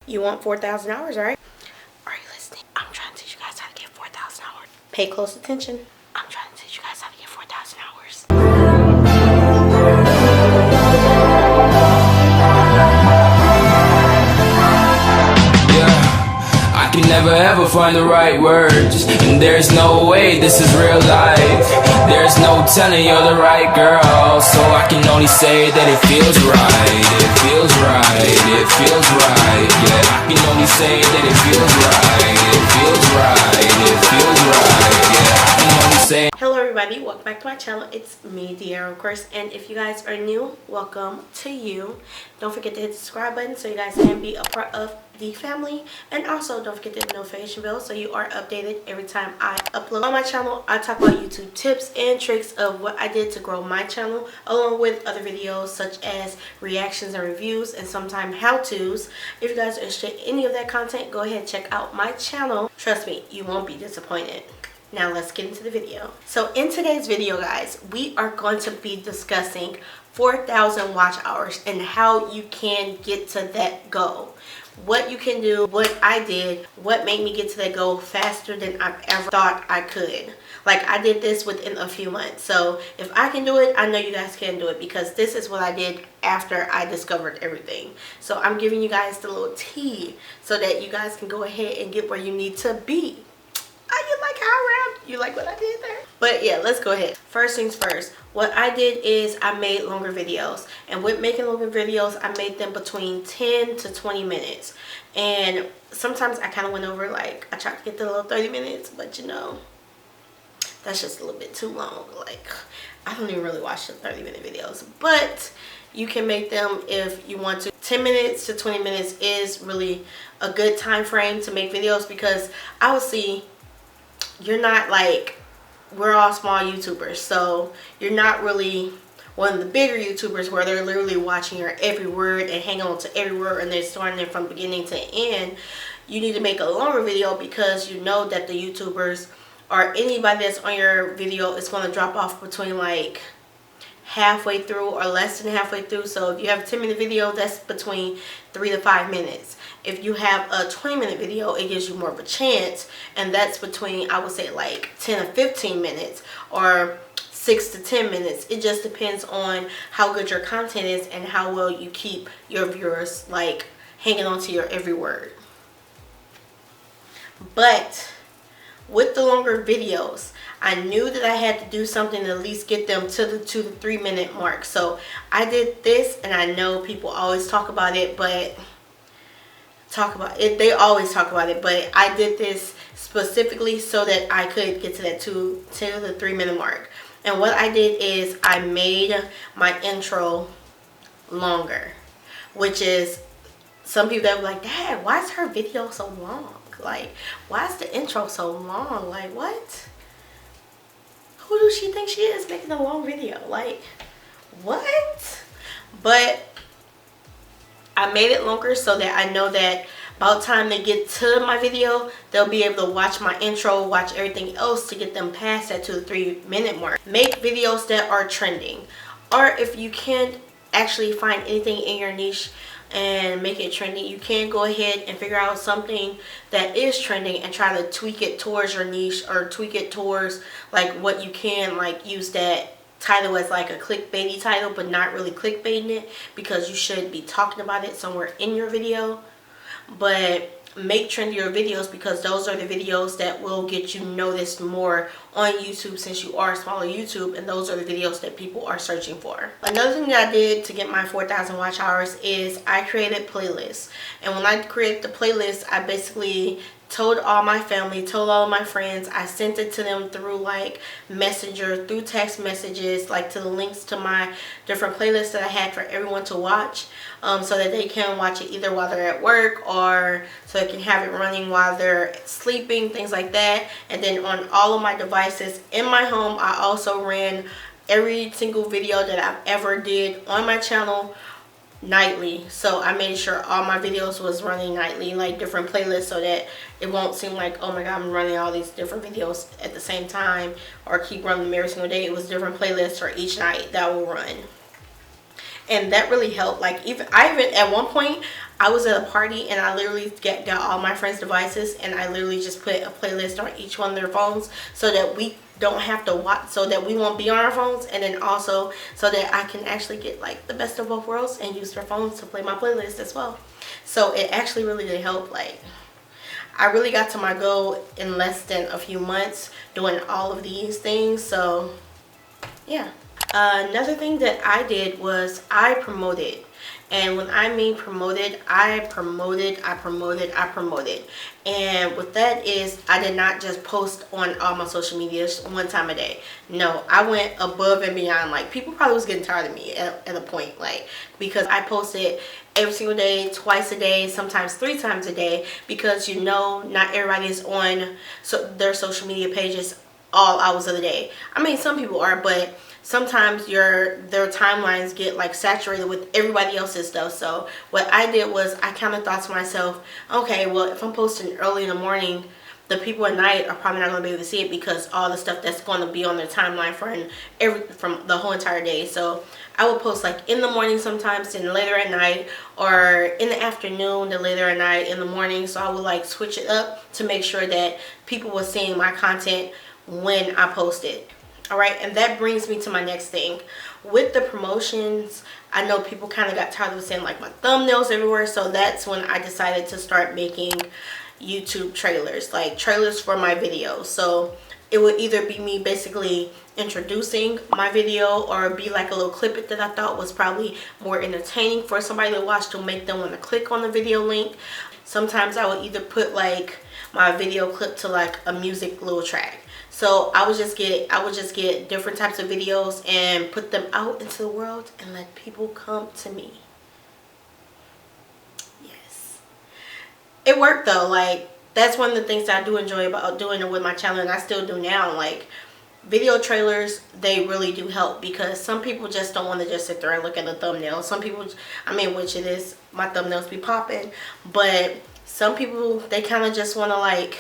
You want 4,000 hours, right? Are you listening? I'm trying to teach you guys how to get 4,000 hours. Pay close attention. I'm trying to teach you guys how to get 4,000 hours. I can never ever find the right words, and there's no way this is real life. There's no telling you're the right girl, so I can only say that it feels right. It feels right, it feels right. Yeah, I can only say that it feels right. It feels right, it feels right. Yeah, I can only say. Hello everybody, welcome back to my channel. It's me, De'Ara, of course, and if you guys are new, welcome to you. Don't forget to hit the subscribe button so you guys can be a part of the family, and also don't forget to hit the notification bell so you are updated every time I upload. On my channel, I talk about YouTube tips and tricks of what I did to grow my channel, along with other videos such as reactions and reviews and sometimes how-tos. If you guys are interested in any of that content, go ahead and check out my channel. Trust me, you won't be disappointed. Now let's get into the video. So in today's video, guys, we are going to be discussing 4,000 watch hours and how you can get to that goal. What you can do, what I did, what made me get to that goal faster than I've ever thought I could. Like, I did this within a few months. So if I can do it, I know you guys can do it, because this is what I did after I discovered everything. So I'm giving you guys the little tea so that you guys can go ahead and get where you need to be. You like how I rapped? You like what I did there? But yeah, let's go ahead. First things first, what I did is I made longer videos, and with making longer videos, I made them between 10 to 20 minutes. And sometimes I kind of went over, like, I tried to get to the little 30 minutes, but you know, that's just a little bit too long. Like, I don't even really watch the 30-minute videos, but you can make them if you want to. 10 minutes to 20 minutes is really a good time frame to make videos, because I will see you're not, like, we're all small YouTubers, so you're not really one of the bigger YouTubers where they're literally watching your every word and hanging on to every word and they're starting it from beginning to end. You need to make a longer video, because you know that the YouTubers or anybody that's on your video is going to drop off between like halfway through or less than halfway through. So if you have a 10-minute video, that's between 3 to 5 minutes. If you have a 20-minute video, it gives you more of a chance, and that's between, I would say, like 10 or 15 minutes or 6 to 10 minutes. It just depends on how good your content is and how well you keep your viewers, like, hanging on to your every word. But with the longer videos, I knew that I had to do something to at least get them to the 2 to 3 minute mark. So I did this, and I know people always talk about it, but they always talk about it, but I did this specifically so that I could get to that 2 to 3 minute mark. And what I did is I made my intro longer, which is, some people that were like, Dad, why is her video so long? Like, why is the intro so long? Like, what? Who does she think she is making a long video? Like, what? But I made it longer so that I know that by the time they get to my video, they'll be able to watch my intro, watch everything else to get them past that 2 to 3 minute mark. Make videos that are trending. Or if you can't actually find anything in your niche and make it trending, you can go ahead and figure out something that is trending and try to tweak it towards your niche, or tweak it towards like what you can, like, use that title as like a clickbaity title, but not really clickbaiting it, because you should be talking about it somewhere in your video. But make trendier videos, because those are the videos that will get you noticed more on YouTube, since you are a smaller YouTube, and those are the videos that people are searching for. Another thing that I did to get my 4,000 watch hours is I created playlists. And when I created the playlist, I basically told all my family, told all of my friends. I sent it to them through like Messenger, through text messages, like to the links to my different playlists that I had for everyone to watch, so that they can watch it either while they're at work, or so they can have it running while they're sleeping, things like that. And then on all of my devices in my home, I also ran every single video that I've ever did on my channel nightly. So I made sure all my videos was running nightly, like different playlists, so that it won't seem like, oh my god, I'm running all these different videos at the same time, or keep running them every single day. It was different playlists for each night that will run. And that really helped. Like, even at one point I was at a party and I literally got all my friends' devices, and I literally just put a playlist on each one of their phones so that we don't have to watch, so that we won't be on our phones, and then also so that I can actually get like the best of both worlds and use their phones to play my playlist as well. So it actually really did help. Like, I really got to my goal in less than a few months doing all of these things. So yeah. Another thing that I did was I promoted. And when I mean promoted, I promoted. And what that is, I did not just post on all my social medias one time a day. No, I went above and beyond. Like, people probably was getting tired of me at a point, like, because I posted every single day, twice a day, sometimes 3 times a day, because you know, not everybody is on their social media pages all hours of the day. I mean, some people are, but sometimes their timelines get like saturated with everybody else's stuff. So what I did was I kind of thought to myself, okay, well, if I'm posting early in the morning, the people at night are probably not going to be able to see it because all the stuff that's going to be on their timeline from the whole entire day. So I would post like in the morning sometimes, and later at night, or in the afternoon, then later at night, in the morning. So I would like switch it up to make sure that people were seeing my content when I posted. Alright, and that brings me to my next thing. With the promotions, I know people kind of got tired of seeing like my thumbnails everywhere, so that's when I decided to start making YouTube trailers, like trailers for my videos. So it would either be me basically introducing my video, or be like a little clip that I thought was probably more entertaining for somebody to watch, to make them want to click on the video link. Sometimes I would either put like my video clip to like a music little track. So I would just get different types of videos and put them out into the world and let people come to me. Yes. It worked though. Like, that's one of the things that I do enjoy about doing it with my channel, and I still do now. Like, video trailers, they really do help, because some people just don't want to just sit there and look at the thumbnail. Some people, I mean, which it is, my thumbnails be popping, but some people, they kind of just want to like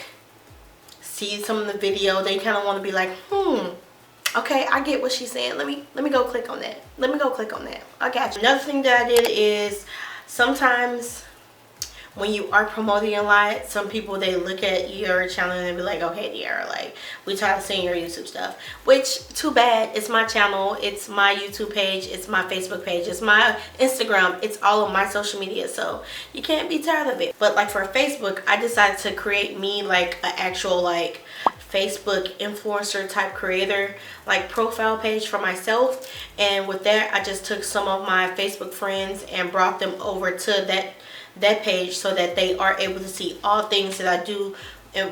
see some of the video. They kind of want to be like, okay, I get what she's saying. Let me go click on that. Let me go click on that. I got you. Another thing that I did is, sometimes when you are promoting a lot, some people, they look at your channel and they be like, okay, De'Ara, like, we try to see your YouTube stuff. Which, too bad. It's my channel. It's my YouTube page. It's my Facebook page. It's my Instagram. It's all of my social media. So you can't be tired of it. But like for Facebook, I decided to create me like an actual like Facebook influencer type creator like profile page for myself. And with that, I just took some of my Facebook friends and brought them over to that page, so that they are able to see all things that I do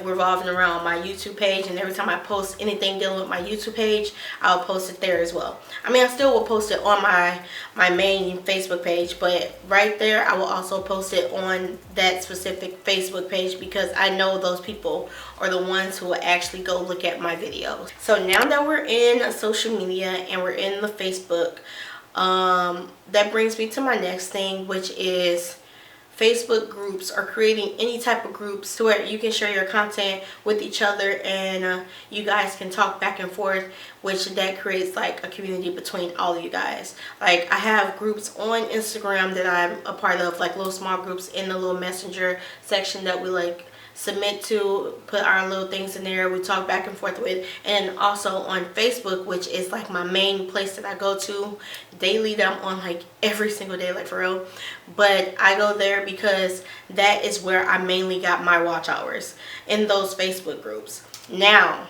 revolving around my YouTube page. And every time I post anything dealing with my YouTube page, I'll post it there as well. I mean, I still will post it on my main Facebook page, but right there I will also post it on that specific Facebook page, because I know those people are the ones who will actually go look at my videos. So now that we're in social media and we're in the Facebook, that brings me to my next thing, which is Facebook groups, or creating any type of groups to where you can share your content with each other, and you guys can talk back and forth, which that creates like a community between all of you guys. Like, I have groups on Instagram that I'm a part of, like little small groups in the little messenger section that we like submit to, put our little things in there, we talk back and forth with. And also on Facebook, which is like my main place that I go to daily, that I'm on like every single day, like for real. But I go there because that is where I mainly got my watch hours, in those Facebook groups. Now,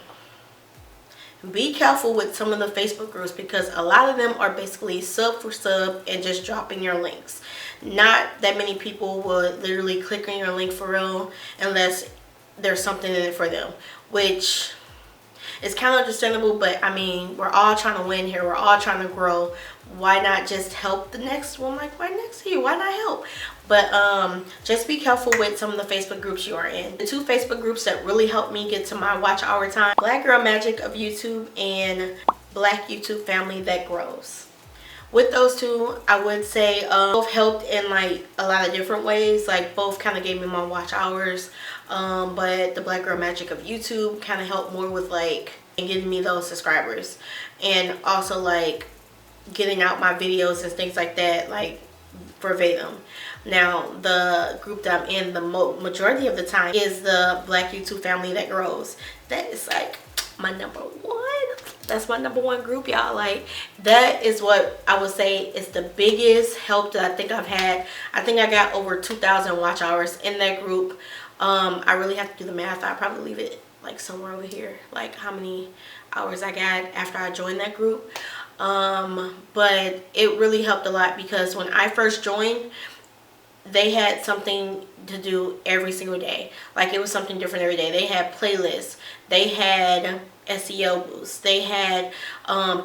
be careful with some of the Facebook groups, because a lot of them are basically sub for sub and just dropping your links. Not that many people will literally click on your link for real, unless there's something in it for them, which is kind of understandable. But I mean, we're all trying to win here. We're all trying to grow. Why not just help the next one? Like, right next to you, why not help? But just be careful with some of the Facebook groups you are in. The 2 Facebook groups that really helped me get to my watch hour time: Black Girl Magic of YouTube and Black YouTube Family That Grows. With those 2, I would say both helped in like a lot of different ways. Like, both kind of gave me my watch hours, but the Black Girl Magic of YouTube kind of helped more with like getting me those subscribers, and also like getting out my videos and things like that, like verbatim. Now, the group that I'm in the majority of the time is the Black YouTube Family That Grows. That is like my number one. That's my number one group, y'all. Like, that is what I would say is the biggest help that I think I've had. I think I got over 2,000 watch hours in that group. I really have to do the math. I'll probably leave it like somewhere over here, like how many hours I got after I joined that group. But it really helped a lot because when I first joined, they had something to do every single day. Like, it was something different every day. They had playlists. They had SEO boosts. They had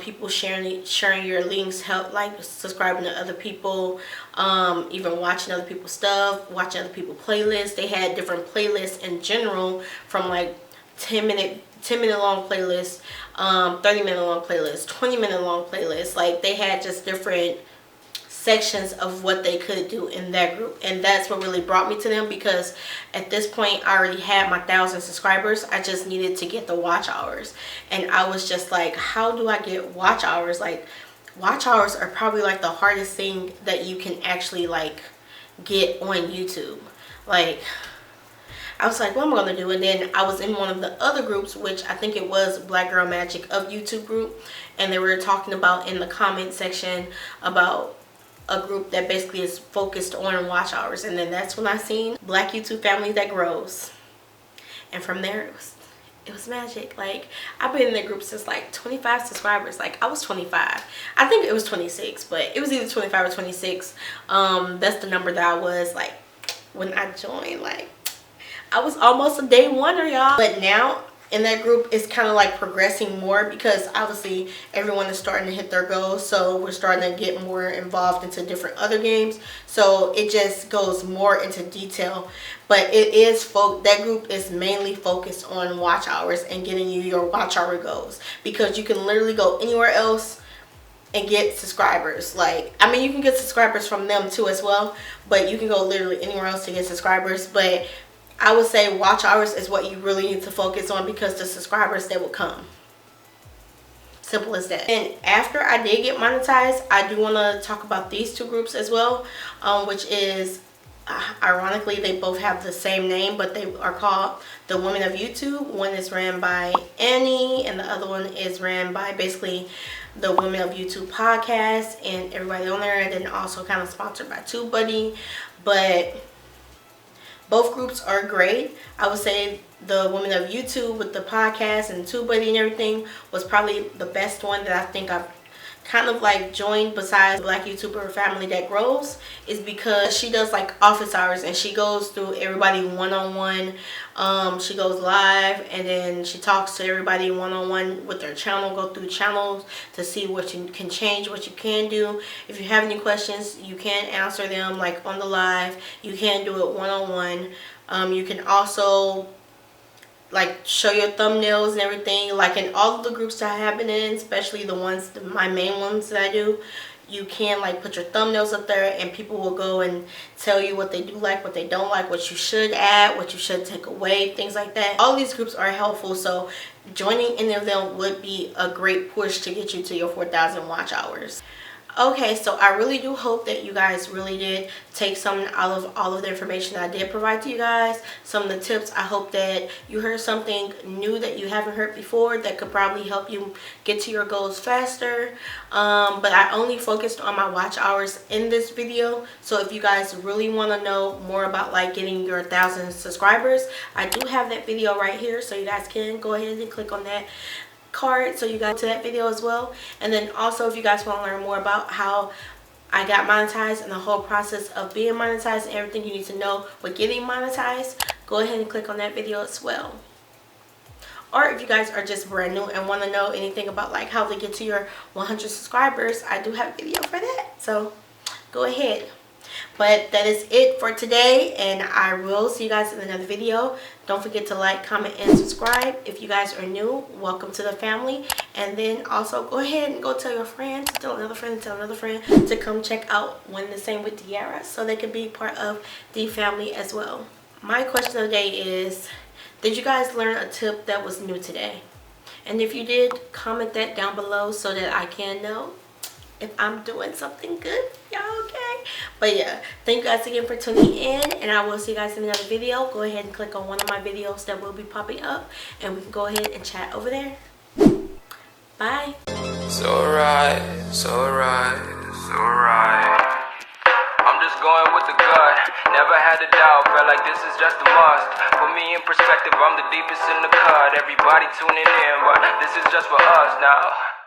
people sharing your links, help, like subscribing to other people, even watching other people's stuff, watching other people's playlists. They had different playlists in general, from like 10-minute long playlists, 30-minute long playlists, 20-minute long playlists. Like, they had just different sections of what they could do in that group, and that's what really brought me to them, because at this point I already had my 1,000 subscribers. I just needed to get the watch hours, and I was just like, how do I get watch hours? Like, watch hours are probably like the hardest thing that you can actually like get on YouTube. Like, I was like, what am I gonna do? And then I was in one of the other groups, which I think it was Black Girl Magic of YouTube group, and they were talking about in the comment section about a group that basically is focused on watch hours. And then that's when I seen Black YouTube Family That Grows, and from there it was magic. Like, I've been in the group since like 25 subscribers. Like, I was 25, I think it was 26, but it was either 25 or 26. That's the number that I was like when I joined. Like, I was almost a day oneer, y'all. But now in that group, it's kind of like progressing more, because obviously everyone is starting to hit their goals, so we're starting to get more involved into different other games, so it just goes more into detail. But it is that group is mainly focused on watch hours and getting you your watch hour goals, because you can literally go anywhere else and get subscribers. Like, I mean, you can get subscribers from them too as well, but you can go literally anywhere else to get subscribers. But I would say watch hours is what you really need to focus on, because the subscribers, they will come. Simple as that. And after I did get monetized, I do want to talk about these two groups as well, which is, ironically, they both have the same name, but they are called the Women of YouTube. One is ran by Annie, and the other one is ran by basically the Women of YouTube podcast and everybody on there, and then also kind of sponsored by TubeBuddy. But both groups are great. I would say the Women of YouTube with the podcast and TubeBuddy and everything was probably the best one that I think I've kind of like joined, besides Black YouTuber Family That Grows, is because she does like office hours, and she goes through everybody one-on-one. She goes live, and then she talks to everybody one-on-one with their channel, go through channels to see what you can change, what you can do. If you have any questions, you can answer them like on the live. You can do it one-on-one. You can also like show your thumbnails and everything. Like, in all of the groups that I have been in, especially the ones, my main ones that I do, you can like put your thumbnails up there, and people will go and tell you what they do like, what they don't like, what you should add, what you should take away, things like that. All these groups are helpful, so joining any of them would be a great push to get you to your 4,000 watch hours. Okay, so I really do hope that you guys really did take something out of all of the information I did provide to you guys. Some of the tips, I hope that you heard something new that you haven't heard before that could probably help you get to your goals faster. But I only focused on my watch hours in this video. So if you guys really want to know more about like getting your 1,000 subscribers, I do have that video right here, so you guys can go ahead and click on that card so you got to that video as well. And then also, if you guys want to learn more about how I got monetized and the whole process of being monetized and everything you need to know with getting monetized, go ahead and click on that video as well. Or if you guys are just brand new and want to know anything about like how to get to your 100 subscribers, I do have a video for that, so go ahead. But that is it for today, and I will see you guys in another video. Don't forget to like, comment, and subscribe. If you guys are new, welcome to the family. And then also go ahead and go tell your friends, tell another friend to come check out When the Same with Tiara, so they can be part of the family as well. My question of the day is, did you guys learn a tip that was new today? And if you did, comment that down below so that I can know. if I'm doing something good, y'all, okay? But yeah, thank you guys again for tuning in, and I will see you guys in another video. Go ahead and click on one of my videos that will be popping up, and we can go ahead and chat over there. Bye. So right, so right, so right. I'm just going with the gut. Never had a doubt, felt like this is just a must. Put me in perspective, I'm the deepest in the cut. Everybody tuning in, but this is just for us now.